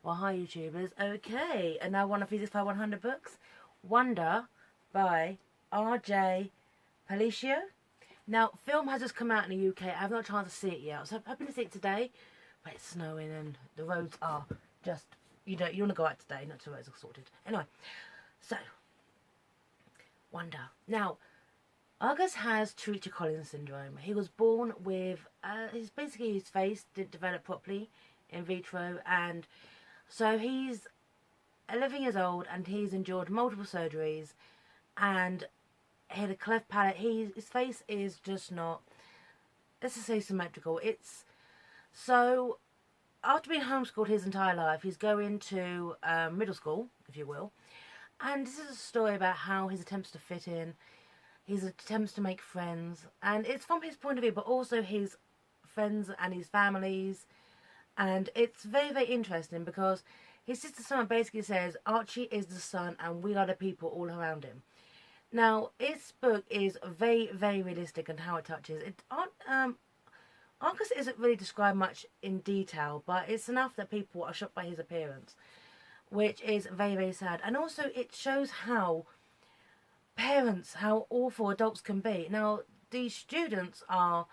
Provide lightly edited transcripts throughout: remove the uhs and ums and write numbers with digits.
Well, hi YouTubers. Okay, and now one of Physics 100 books, Wonder by R.J. Palacio. Now, film has just come out in the UK. I have not had a chance to see it yet. So I'm hoping to see it today, but it's snowing and the roads are just, you want to go out today, not till the roads are sorted. Anyway, so, Wonder. Now, August has Treacher-Collins syndrome. He was born with, his face didn't develop properly in vitro, and so he's 11 years old and he's endured multiple surgeries and he had a cleft palate. His face is just not, let's just say, symmetrical. It's so, after being homeschooled his entire life, he's going to middle school, if you will, and this is a story about how his attempts to fit in, his attempts to make friends, and it's from his point of view, but also his friends and his families. And it's very, very interesting because his sister Summer basically says Archie is the sun and we are the people all around him. Now, this book is very, very realistic in how it touches. Arcus isn't really described much in detail, but it's enough that people are shocked by his appearance, which is very, very sad. And also it shows how awful adults can be. Now, these students are,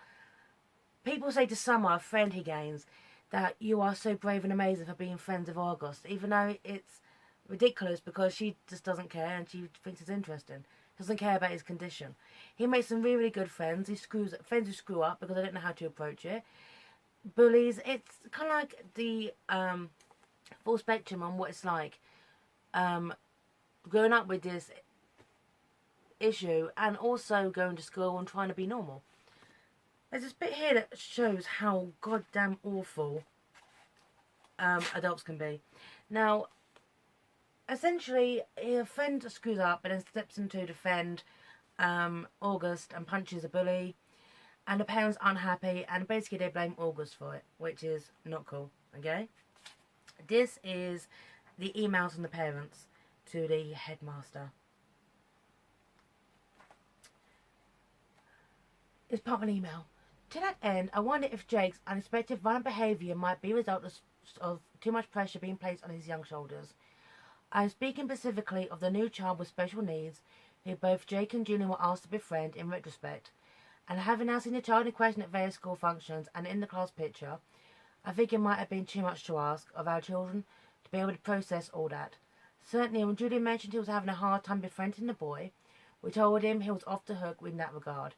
people say to Summer, a friend he gains, that you are so brave and amazing for being friends with August, even though it's ridiculous because she just doesn't care and she thinks it's interesting. Doesn't care about his condition. He makes some really, really good friends. Friends who screw up because they don't know how to approach it. Bullies. It's kind of like the full spectrum on what it's like growing up with this issue and also going to school and trying to be normal. There's this bit here that shows how goddamn awful adults can be. Now, essentially, a friend screws up and then steps in to defend August and punches a bully. And the parents aren't happy and basically they blame August for it, which is not cool, okay? This is the emails from the parents to the headmaster. It's part of an email. To that end, I wonder if Jake's unexpected violent behaviour might be a result of too much pressure being placed on his young shoulders. I am speaking specifically of the new child with special needs, who both Jake and Julian were asked to befriend in retrospect. And having now seen the child in question at various school functions and in the class picture, I think it might have been too much to ask of our children to be able to process all that. Certainly, when Julian mentioned he was having a hard time befriending the boy, we told him he was off the hook in that regard.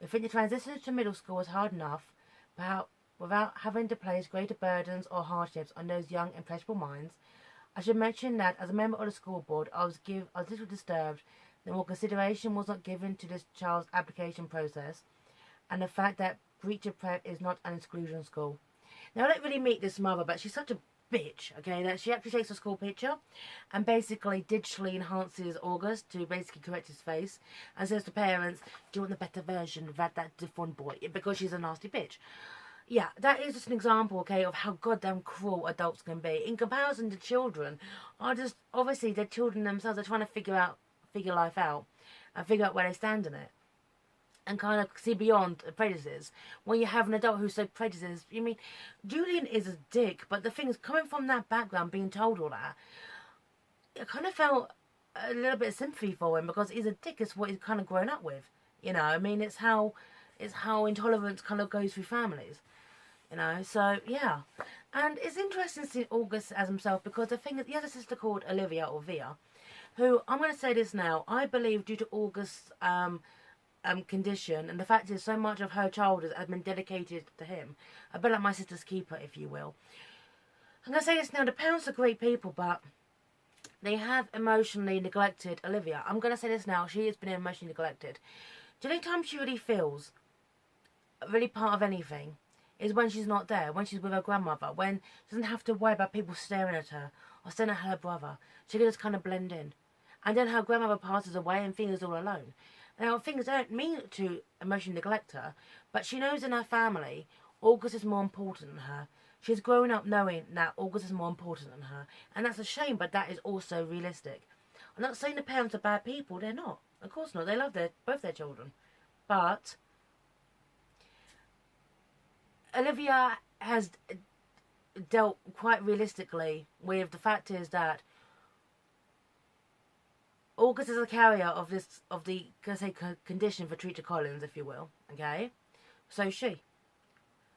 We think the transition to middle school was hard enough, but without having to place greater burdens or hardships on those young, impressionable minds. I should mention that as a member of the school board, I was a little disturbed that more consideration was not given to this child's application process, and the fact that Breacher Prep is not an exclusion school. Now, I don't really meet this mother, but she's such a bitch, okay, that she actually takes a school picture and basically digitally enhances August to basically correct his face and says to parents, do you want the better version of that different boy, because she's a nasty bitch. Yeah, that is just an example, okay, of how goddamn cruel adults can be. In comparison to children, are just, obviously, they're children themselves. They're trying to figure life out and figure out where they stand in it. And kind of see beyond prejudices. When you have an adult who's so prejudiced, you mean, Julian is a dick, but the thing is, coming from that background, being told all that, I kind of felt a little bit of sympathy for him because he's a dick. It's what he's kind of grown up with. You know, I mean, it's how intolerance kind of goes through families. You know, so yeah. And it's interesting to see August as himself because the thing is, he has a sister called Olivia or Via, who, I'm going to say this now, I believe due to August's condition and the fact is so much of her childhood has been dedicated to him, a bit like my sister's keeper, if you will. I'm going to say this now, the parents are great people, but they have emotionally neglected Olivia. I'm going to say this now, she has been emotionally neglected. The only time she really feels really part of anything is when she's not there, when she's with her grandmother, when she doesn't have to worry about people staring at her or staring at her brother. She can just kind of blend in. And then her grandmother passes away and feels all alone. Now, things don't mean to emotionally neglect her, but she knows in her family, August is more important than her. She's grown up knowing that August is more important than her. And that's a shame, but that is also realistic. I'm not saying the parents are bad people, they're not. Of course not, they love both their children. But Olivia has dealt quite realistically with the fact is that August is a carrier of the condition for Treacher Collins, if you will. Okay, so she.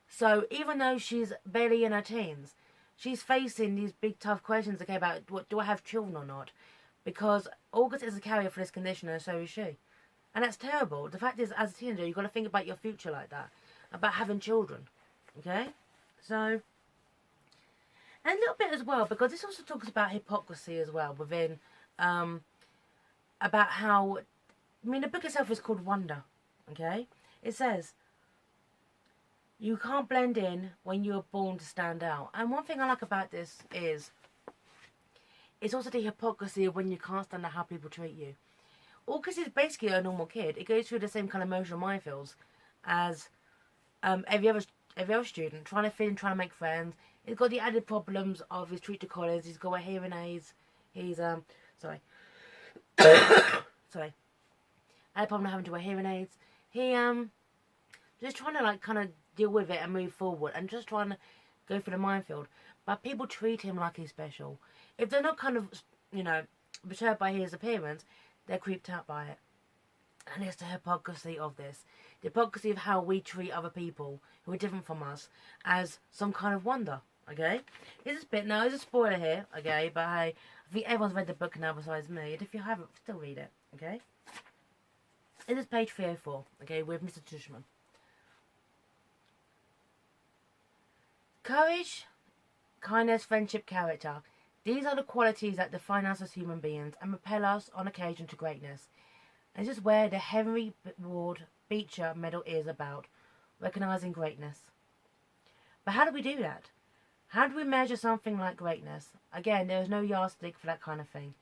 So even though she's barely in her teens, she's facing these big tough questions. Okay, about what do I have children or not? Because August is a carrier for this condition, and so is she. And that's terrible. The fact is, as a teenager, you've got to think about your future like that, about having children. Okay, so. And a little bit as well, because this also talks about hypocrisy as well within, about how, I mean, the book itself is called Wonder, okay? It says, you can't blend in when you were born to stand out. And one thing I like about this is, it's also the hypocrisy of when you can't stand out how people treat you. August is basically a normal kid. It goes through the same kind of emotional minefields as every other student, trying to fit in, trying to make friends. He's got the added problems of his Treacher Collins. He's got hearing aids. He's sorry, sorry. I had a problem having to wear hearing aids. He just trying to like kind of deal with it and move forward, and just trying to go through the minefield. But people treat him like he's special. If they're not kind of, you know, perturbed by his appearance, they're creeped out by it. And it's the hypocrisy of this. The hypocrisy of how we treat other people who are different from us as some kind of wonder. Okay? Here's this bit. Now, there's a spoiler here. Okay? But hey, I think everyone's read the book now besides me. And if you haven't, still read it. Okay? This is page 304. Okay? With Mr. Tushman. Courage, kindness, friendship, character. These are the qualities that define us as human beings and propel us on occasion to greatness. And this is where the Henry Ward Beecher Medal is about, recognising greatness. But how do we do that? How do we measure something like greatness? Again, there is no yardstick for that kind of thing.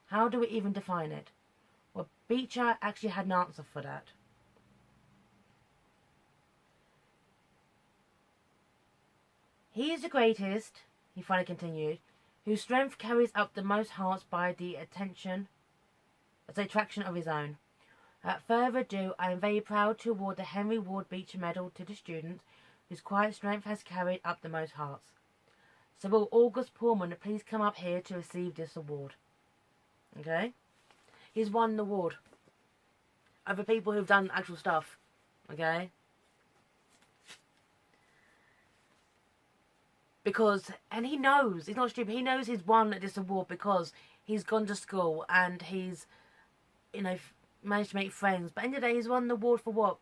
How do we even define it? Well, Beecher actually had an answer for that. He is the greatest, he finally continued, whose strength carries up the most hearts by the attraction of his own. Without further ado, I am very proud to award the Henry Ward Beecher Medal to the student whose quiet strength has carried up the most hearts. So will August Pullman please come up here to receive this award? Okay? He's won the award over people who've done actual stuff. Okay? Because, and he knows, he's not stupid, he knows he's won this award because he's gone to school and he's, you know, managed to make friends. But at the end of the day, he's won the award for what?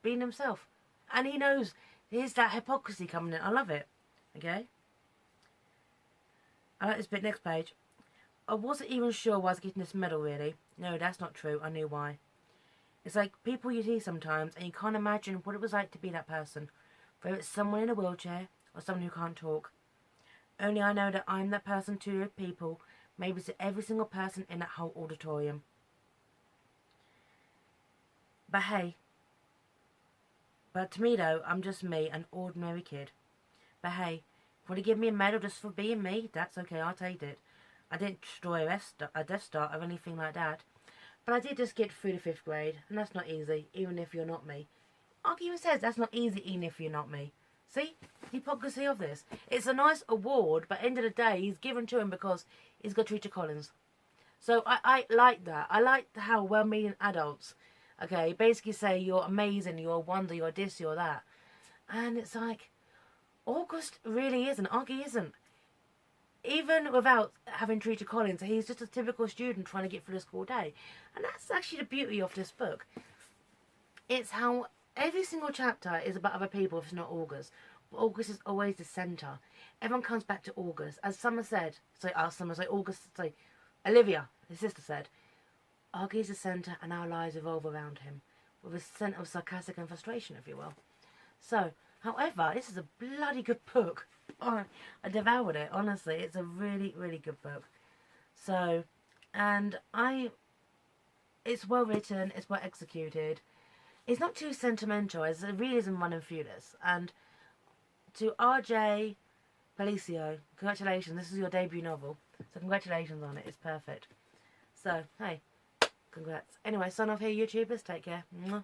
Being himself. And he knows, here's that hypocrisy coming in. I love it. Okay? I like this bit, next page. I wasn't even sure why I was getting this medal, really. No, that's not true. I knew why. It's like people you see sometimes and you can't imagine what it was like to be that person. Whether it's someone in a wheelchair or someone who can't talk. Only I know that I'm that person to people, maybe to every single person in that whole auditorium. But hey, to me though, I'm just me, an ordinary kid. But hey, if you want to give me a medal just for being me, that's okay, I'll take it. I didn't destroy a Death Star or anything like that. But I did just get through the 5th grade, and that's not easy, even if you're not me. Archie even says that's not easy, even if you're not me. See? The hypocrisy of this. It's a nice award, but at the end of the day, he's given to him because he's got Treacher Collins. So I like that. I like how well-meaning adults, okay, basically say you're amazing, you're a wonder, you're this, you're that. And it's like, August really isn't. Archie isn't. Even without having Treacher Collins, he's just a typical student trying to get through the school day. And that's actually the beauty of this book. It's how every single chapter is about other people if it's not August. But August is always the centre. Everyone comes back to August. As Summer said, Olivia, his sister said, Archie is the centre and our lives revolve around him. With a scent of sarcastic and frustration, if you will. So, however, this is a bloody good book. Oh, I devoured it, honestly. It's a really, really good book. So, and it's well written, it's well executed. It's not too sentimental, it's a realism running through this. And to R.J. Palacio, congratulations, this is your debut novel. So congratulations on it, it's perfect. So, hey, congrats. Anyway, sign off here, YouTubers, take care. Mwah.